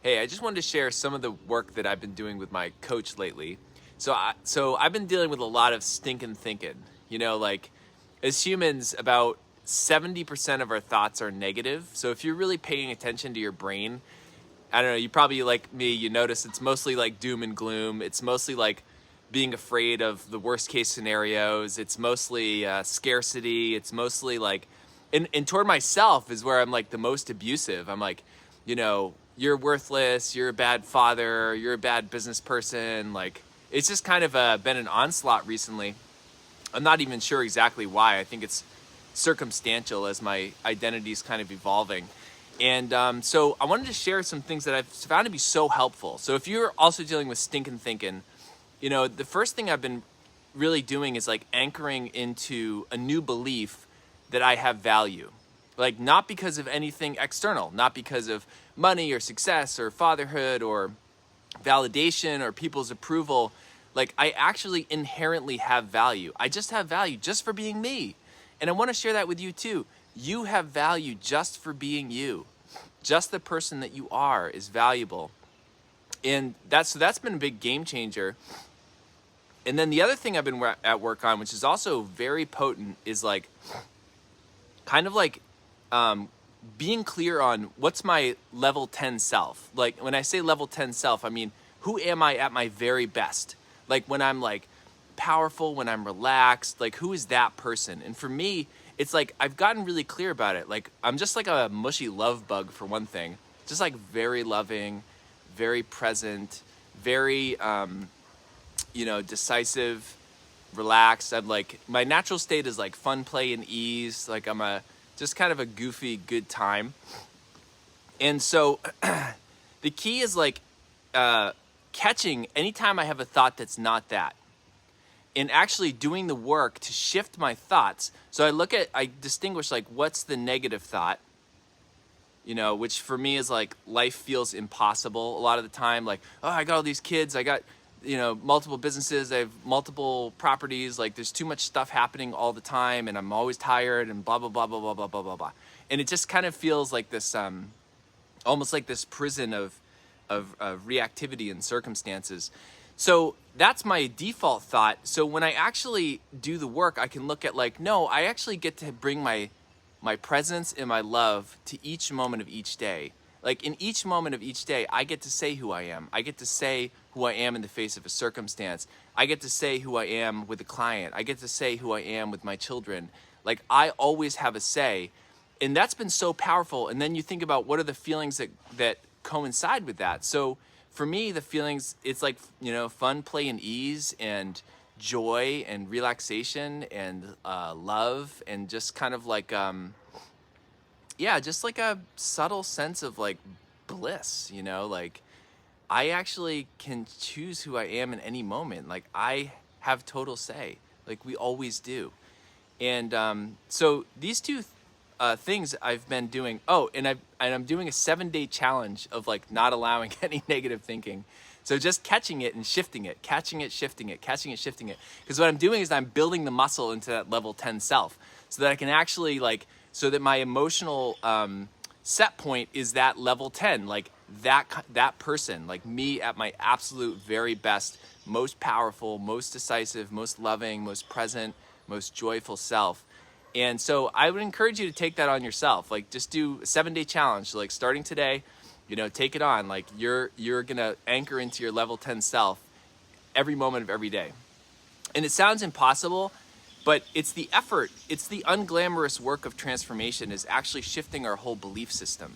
Hey, I just wanted to share some of the work that I've been doing with my coach lately. So I've been dealing with a lot of stinking thinking. Like as humans, about 70% of our thoughts are negative. So if you're really paying attention to your brain, I don't know, you probably like me, you notice it's mostly like doom and gloom. It's mostly like being afraid of the worst case scenarios. It's mostly scarcity. It's mostly like, and toward myself is where I'm like the most abusive. I'm like, you're worthless, you're a bad father, you're a bad business person. Like, it's just kind of been an onslaught recently. I'm not even sure exactly why. I think it's circumstantial as my identity is kind of evolving. And so I wanted to share some things that I've found to be so helpful. So if you're also dealing with stinking thinking, the first thing I've been really doing is like anchoring into a new belief that I have value. Like, not because of anything external, not because of money or success or fatherhood or validation or people's approval. Like, I actually inherently have value. I just have value just for being me. And I want to share that with you too. You have value just for being you. Just the person that you are is valuable. And that's been a big game changer. And then the other thing I've been at work on, which is also very potent, is like kind of like being clear on what's my level 10 self. Like when I say level 10 self, I mean, who am I at my very best? Like when I'm like powerful, when I'm relaxed, like who is that person? And for me, it's like I've gotten really clear about it. Like I'm just like a mushy love bug for one thing. Just like very loving, very present, very decisive, relaxed. I'm like, my natural state is like fun, play, and ease. Like I'm just kind of a goofy, good time. And so the key is like catching anytime I have a thought that's not that, and actually doing the work to shift my thoughts. So I distinguish like what's the negative thought, which for me is like life feels impossible a lot of the time. Like, oh, I got all these kids, I got multiple businesses, I have multiple properties, like there's too much stuff happening all the time and I'm always tired and blah, blah, blah, blah, blah, blah, blah, blah, blah. And it just kind of feels like this, almost like this prison of reactivity and circumstances. So that's my default thought. So when I actually do the work, I can look at like, no, I actually get to bring my presence and my love to each moment of each day. Like in each moment of each day, I get to say who I am. I get to say who I am in the face of a circumstance. I get to say who I am with a client. I get to say who I am with my children. Like I always have a say. And that's been so powerful. And then you think about what are the feelings that coincide with that. So for me, the feelings, it's like, fun, play, and ease, and joy, and relaxation, and love, and just kind of like, just like a subtle sense of like bliss, like I actually can choose who I am in any moment. Like I have total say, like we always do. And so these two things I've been doing. Oh, and I'm doing a 7-day challenge of like not allowing any negative thinking. So just catching it and shifting it, catching it, shifting it, catching it, shifting it. Because what I'm doing is I'm building the muscle into that level 10 self so that I can actually so that my emotional set point is that level 10, like that person, like me at my absolute very best, most powerful, most decisive, most loving, most present, most joyful self. And so I would encourage you to take that on yourself. Like just do a 7-day challenge. Like starting today, take it on. Like you're gonna anchor into your level 10 self every moment of every day. And it sounds impossible, but it's the effort, it's the unglamorous work of transformation is actually shifting our whole belief system.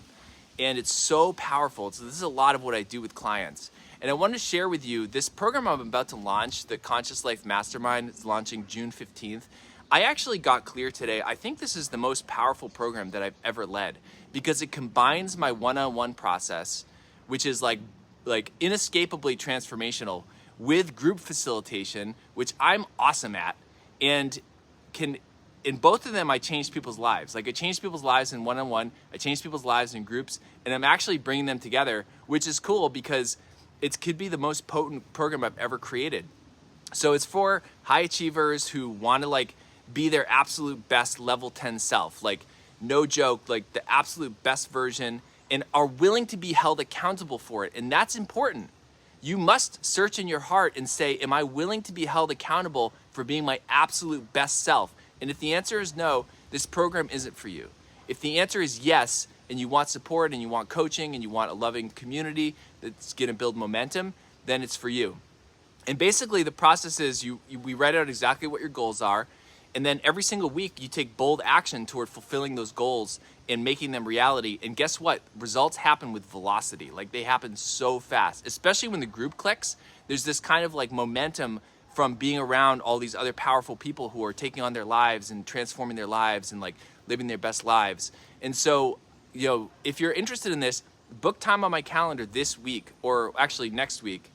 And it's so powerful. So this is a lot of what I do with clients. And I wanted to share with you this program I'm about to launch, the Conscious Life Mastermind. It's launching June 15th. I actually got clear today. I think this is the most powerful program that I've ever led because it combines my one-on-one process, which is like inescapably transformational, with group facilitation, which I'm awesome at, and in both of them, I changed people's lives. Like I changed people's lives in one-on-one, I changed people's lives in groups, and I'm actually bringing them together, which is cool because it could be the most potent program I've ever created. So it's for high achievers who want to be their absolute best level 10 self, like no joke, like the absolute best version. and are willing to be held accountable for it. And that's important. You must search in your heart and say, am I willing to be held accountable for being my absolute best self? And if the answer is no, this program isn't for you. If the answer is yes, and you want support and you want coaching and you want a loving community that's gonna build momentum, then it's for you. And basically the process is we write out exactly what your goals are, and then every single week you take bold action toward fulfilling those goals and making them reality. And guess what? Results happen with velocity. Like, they happen so fast, especially when the group clicks. There's this kind of like momentum from being around all these other powerful people who are taking on their lives and transforming their lives and like living their best lives. And so, you know, if you're interested in this, book time on my calendar this week, or actually next week,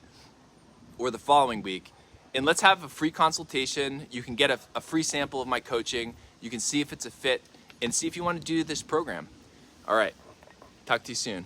or the following week, and let's have a free consultation. You can get a free sample of my coaching. You can see if it's a fit and see if you want to do this program. All right, talk to you soon.